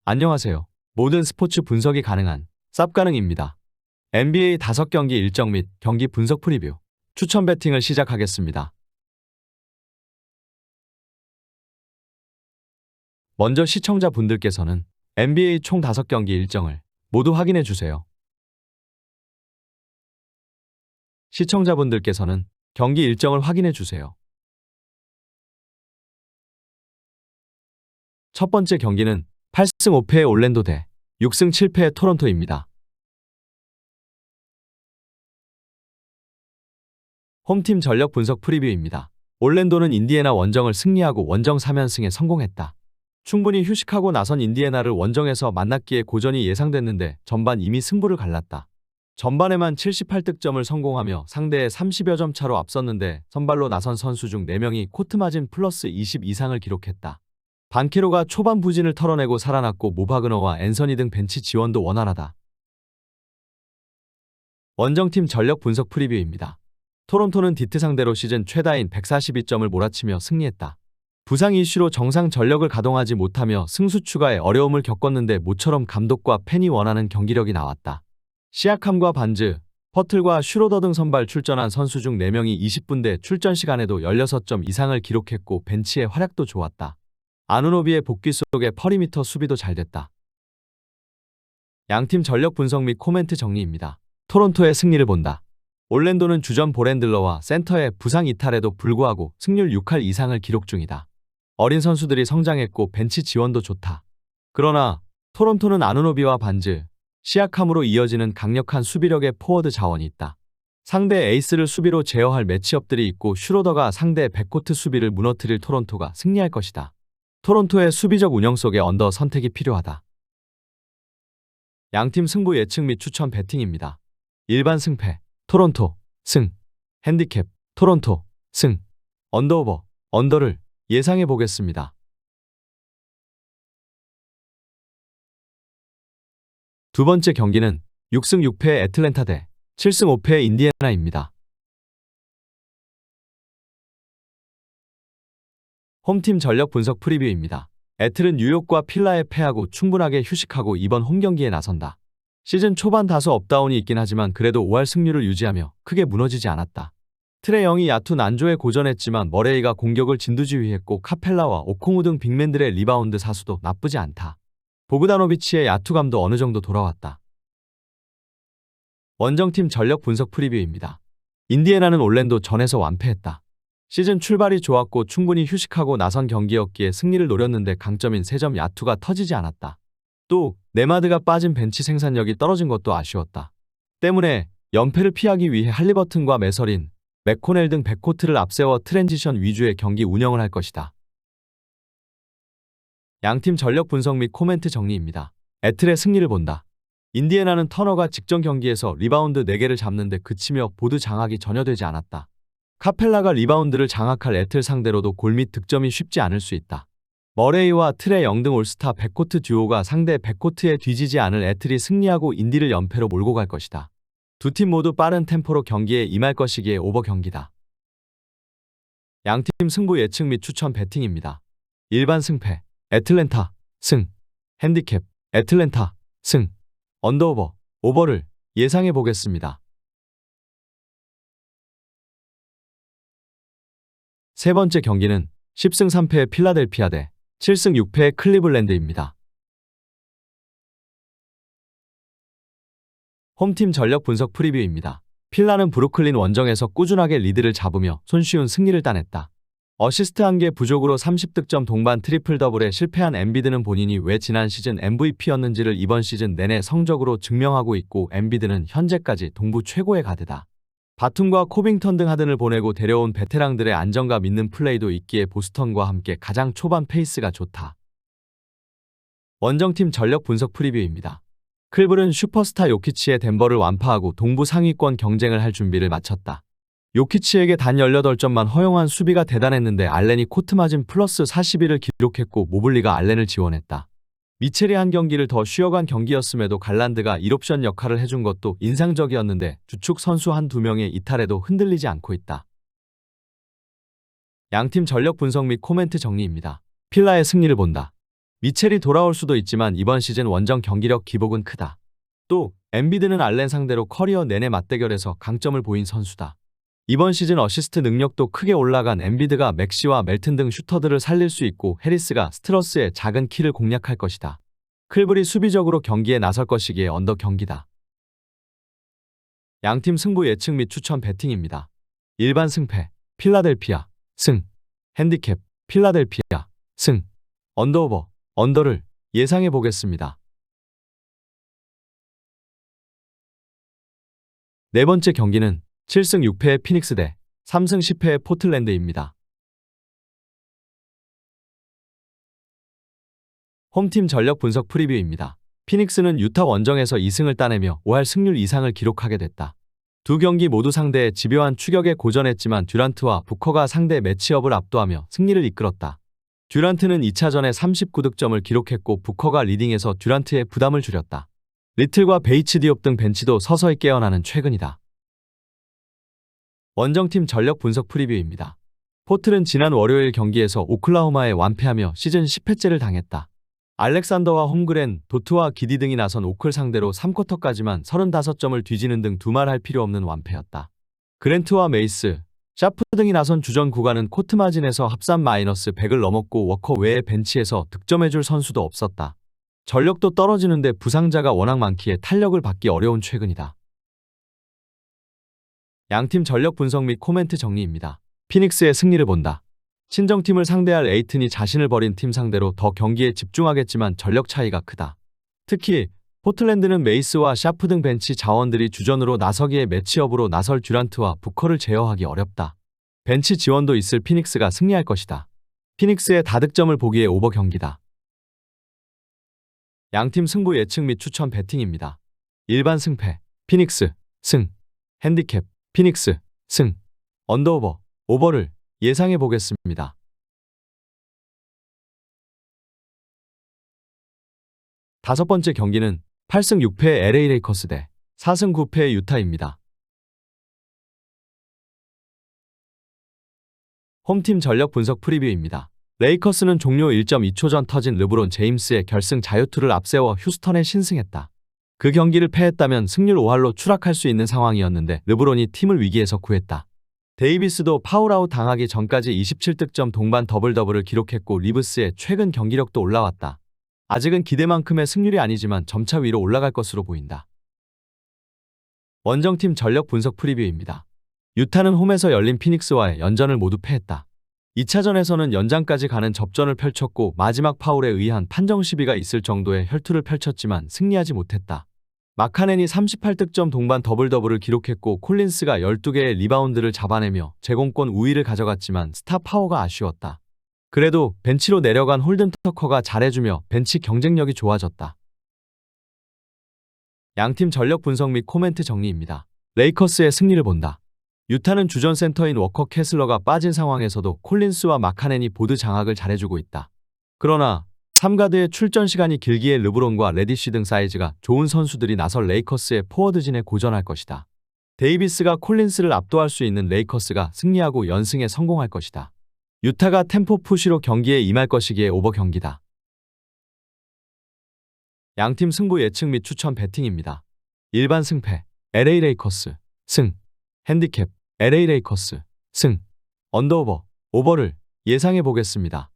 안녕하세요. 모든 스포츠 분석이 가능한 쌉가능입니다. NBA 5경기 일정 및 경기 분석 프리뷰, 추천 배팅을 시작하겠습니다. 먼저 시청자분들께서는 NBA 총 5경기 일정을 모두 확인해 주세요. 시청자분들께서는 경기 일정을 확인해 주세요. 첫 번째 경기는 8승 5패의 올랜도 대 6승 7패의 토론토입니다. 홈팀 전력 분석 프리뷰입니다. 올랜도는 인디애나 원정을 승리하고 원정 3연승에 성공했다. 충분히 휴식하고 나선 인디애나를 원정에서 만났기에 고전이 예상됐는데 전반 이미 승부를 갈랐다. 전반에만 78득점을 성공하며 상대의 30여 점 차로 앞섰는데 선발로 나선 선수 중 4명이 코트 마진 플러스 20 이상을 기록했다. 반케로가 초반 부진을 털어내고 살아났고 모바그너와 앤서니 등 벤치 지원도 원활하다. 원정팀 전력 분석 프리뷰입니다. 토론토는 디트 상대로 시즌 최다인 142점을 몰아치며 승리했다. 부상 이슈로 정상 전력을 가동하지 못하며 승수 추가에 어려움을 겪었는데 모처럼 감독과 팬이 원하는 경기력이 나왔다. 시아캄과 반즈, 퍼틀과 슈로더 등 선발 출전한 선수 중 4명이 20분대 출전 시간에도 16점 이상을 기록했고 벤치의 활약도 좋았다. 아누노비의 복귀 속에 퍼리미터 수비도 잘 됐다. 양팀 전력 분석 및 코멘트 정리입니다. 토론토의 승리를 본다. 올랜도는 주전 보렌들러와 센터의 부상 이탈에도 불구하고 승률 6할 이상을 기록 중이다. 어린 선수들이 성장했고 벤치 지원도 좋다. 그러나 토론토는 아누노비와 반즈, 시아캄으로 이어지는 강력한 수비력의 포워드 자원이 있다. 상대 에이스를 수비로 제어할 매치업들이 있고 슈로더가 상대 백코트 수비를 무너뜨릴 토론토가 승리할 것이다. 토론토의 수비적 운영 속에 언더 선택이 필요하다. 양팀 승부 예측 및 추천 배팅입니다. 일반 승패, 토론토, 승, 핸디캡, 토론토, 승, 언더오버, 언더를 예상해 보겠습니다. 두 번째 경기는 6승 6패의 애틀랜타 대 7승 5패의 인디애나입니다. 홈팀 전력 분석 프리뷰입니다. 애틀은 뉴욕과 필라에 패하고 충분하게 휴식하고 이번 홈경기에 나선다. 시즌 초반 다소 업다운이 있긴 하지만 그래도 5할 승률을 유지하며 크게 무너지지 않았다. 트레 영이 야투 난조에 고전했지만 머레이가 공격을 진두지휘했고 카펠라와 오콩우 등 빅맨들의 리바운드 사수도 나쁘지 않다. 보그다노비치의 야투감도 어느 정도 돌아왔다. 원정팀 전력 분석 프리뷰입니다. 인디애나는 올랜도 전에서 완패했다. 시즌 출발이 좋았고 충분히 휴식하고 나선 경기였기에 승리를 노렸는데 강점인 3점 야투가 터지지 않았다. 또 네마드가 빠진 벤치 생산력이 떨어진 것도 아쉬웠다. 때문에 연패를 피하기 위해 할리버튼과 메서린, 맥코넬 등 백코트를 앞세워 트랜지션 위주의 경기 운영을 할 것이다. 양팀 전력 분석 및 코멘트 정리입니다. 애틀의 승리를 본다. 인디애나는 터너가 직전 경기에서 리바운드 4개를 잡는데 그치며 보드 장악이 전혀 되지 않았다. 카펠라가 리바운드를 장악할 애틀 상대로도 골 및 득점이 쉽지 않을 수 있다. 머레이와 트레 영 등 올스타 백코트 듀오가 상대 백코트에 뒤지지 않을 애틀이 승리하고 인디를 연패로 몰고 갈 것이다. 두 팀 모두 빠른 템포로 경기에 임할 것이기에 오버 경기다. 양팀 승부 예측 및 추천 배팅입니다. 일반 승패, 애틀랜타, 승, 핸디캡, 애틀랜타, 승, 언더오버, 오버를 예상해 보겠습니다. 세 번째 경기는 10승 3패의 필라델피아 대 7승 6패의 클리블랜드입니다. 홈팀 전력 분석 프리뷰입니다. 필라는 브루클린 원정에서 꾸준하게 리드를 잡으며 손쉬운 승리를 따냈다. 어시스트 1개 부족으로 30득점 동반 트리플 더블에 실패한 엠비드는 본인이 왜 지난 시즌 MVP였는지를 이번 시즌 내내 성적으로 증명하고 있고 엠비드는 현재까지 동부 최고의 가드다. 바툼과 코빙턴 등 하든을 보내고 데려온 베테랑들의 안정감 있는 플레이도 있기에 보스턴과 함께 가장 초반 페이스가 좋다. 원정팀 전력 분석 프리뷰입니다. 클블은 슈퍼스타 요키치의 덴버를 완파하고 동부 상위권 경쟁을 할 준비를 마쳤다. 요키치에게 단 18점만 허용한 수비가 대단했는데 알렌이 코트 마진 플러스 41을 기록했고 모블리가 알렌을 지원했다. 미첼이 한 경기를 더 쉬어간 경기였음에도 갈란드가 1옵션 역할을 해준 것도 인상적이었는데 주축 선수 한두 명의 이탈에도 흔들리지 않고 있다. 양팀 전력 분석 및 코멘트 정리입니다. 필라의 승리를 본다. 미첼이 돌아올 수도 있지만 이번 시즌 원정 경기력 기복은 크다. 또 엠비드는 알렌 상대로 커리어 내내 맞대결에서 강점을 보인 선수다. 이번 시즌 어시스트 능력도 크게 올라간 엠비드가 맥시와 멜튼 등 슈터들을 살릴 수 있고 해리스가 스트러스의 작은 키를 공략할 것이다. 클블이 수비적으로 경기에 나설 것이기에 언더 경기다. 양팀 승부 예측 및 추천 배팅입니다. 일반 승패 필라델피아 승, 핸디캡 필라델피아 승, 언더오버 언더를 예상해 보겠습니다. 네 번째 경기는 7승 6패의 피닉스 대 3승 10패의 포틀랜드입니다. 홈팀 전력 분석 프리뷰입니다. 피닉스는 유타 원정에서 2승을 따내며 5할 승률 이상을 기록하게 됐다. 두 경기 모두 상대의 집요한 추격에 고전했지만 듀란트와 부커가 상대 매치업을 압도하며 승리를 이끌었다. 듀란트는 2차전에 39득점을 기록했고 부커가 리딩해서 듀란트의 부담을 줄였다. 리틀과 베이츠 디옵 등 벤치도 서서히 깨어나는 최근이다. 원정팀 전력 분석 프리뷰입니다. 포틀은 지난 월요일 경기에서 오클라호마에 완패하며 시즌 10회째를 당했다. 알렉산더와 홈그렌, 도트와 기디 등이 나선 오클 상대로 3쿼터까지만 35점을 뒤지는 등 두말할 필요 없는 완패였다. 그랜트와 메이스, 샤프 등이 나선 주전 구간은 코트 마진에서 합산 마이너스 100을 넘었고 워커 외에 벤치에서 득점해줄 선수도 없었다. 전력도 떨어지는데 부상자가 워낙 많기에 탄력을 받기 어려운 최근이다. 양팀 전력 분석 및 코멘트 정리입니다. 피닉스의 승리를 본다. 친정팀을 상대할 에이튼이 자신을 버린 팀 상대로 더 경기에 집중하겠지만 전력 차이가 크다. 특히 포틀랜드는 메이스와 샤프 등 벤치 자원들이 주전으로 나서기에 매치업으로 나설 듀란트와 부커를 제어하기 어렵다. 벤치 지원도 있을 피닉스가 승리할 것이다. 피닉스의 다득점을 보기에 오버 경기다. 양팀 승부 예측 및 추천 배팅입니다. 일반 승패 피닉스 승, 핸디캡 피닉스 승, 언더오버 오버를 예상해 보겠습니다. 다섯 번째 경기는 8승 6패의 LA 레이커스 대 4승 9패의 유타입니다. 홈팀 전력 분석 프리뷰입니다. 레이커스는 종료 1.2초 전 터진 르브론 제임스의 결승 자유투를 앞세워 휴스턴에 신승했다. 그 경기를 패했다면 승률 5할로 추락할 수 있는 상황이었는데 르브론이 팀을 위기에서 구했다. 데이비스도 파울아웃 당하기 전까지 27득점 동반 더블더블을 기록했고 리브스의 최근 경기력도 올라왔다. 아직은 기대만큼의 승률이 아니지만 점차 위로 올라갈 것으로 보인다. 원정팀 전력 분석 프리뷰입니다. 유타는 홈에서 열린 피닉스와의 연전을 모두 패했다. 2차전에서는 연장까지 가는 접전을 펼쳤고 마지막 파울에 의한 판정 시비가 있을 정도의 혈투를 펼쳤지만 승리하지 못했다. 마카넨이 38득점 동반 더블더블을 기록했고 콜린스가 12개의 리바운드를 잡아내며 제공권 우위를 가져갔지만 스타 파워가 아쉬웠다. 그래도 벤치로 내려간 홀든 터커가 잘해주며 벤치 경쟁력이 좋아졌다. 양팀 전력 분석 및 코멘트 정리입니다. 레이커스의 승리를 본다. 유타는 주전 센터인 워커 캐슬러가 빠진 상황에서도 콜린스와 마카넨이 보드 장악을 잘해주고 있다. 그러나 3가드의 출전 시간이 길기에 르브론과 레디쉬 등 사이즈가 좋은 선수들이 나설 레이커스의 포워드진에 고전할 것이다. 데이비스가 콜린스를 압도할 수 있는 레이커스가 승리하고 연승에 성공할 것이다. 유타가 템포 푸시로 경기에 임할 것이기에 오버 경기다. 양팀 승부 예측 및 추천 배팅입니다. 일반 승패 LA 레이커스 승, 핸디캡 LA 레이커스 승, 언더오버 오버를 예상해 보겠습니다.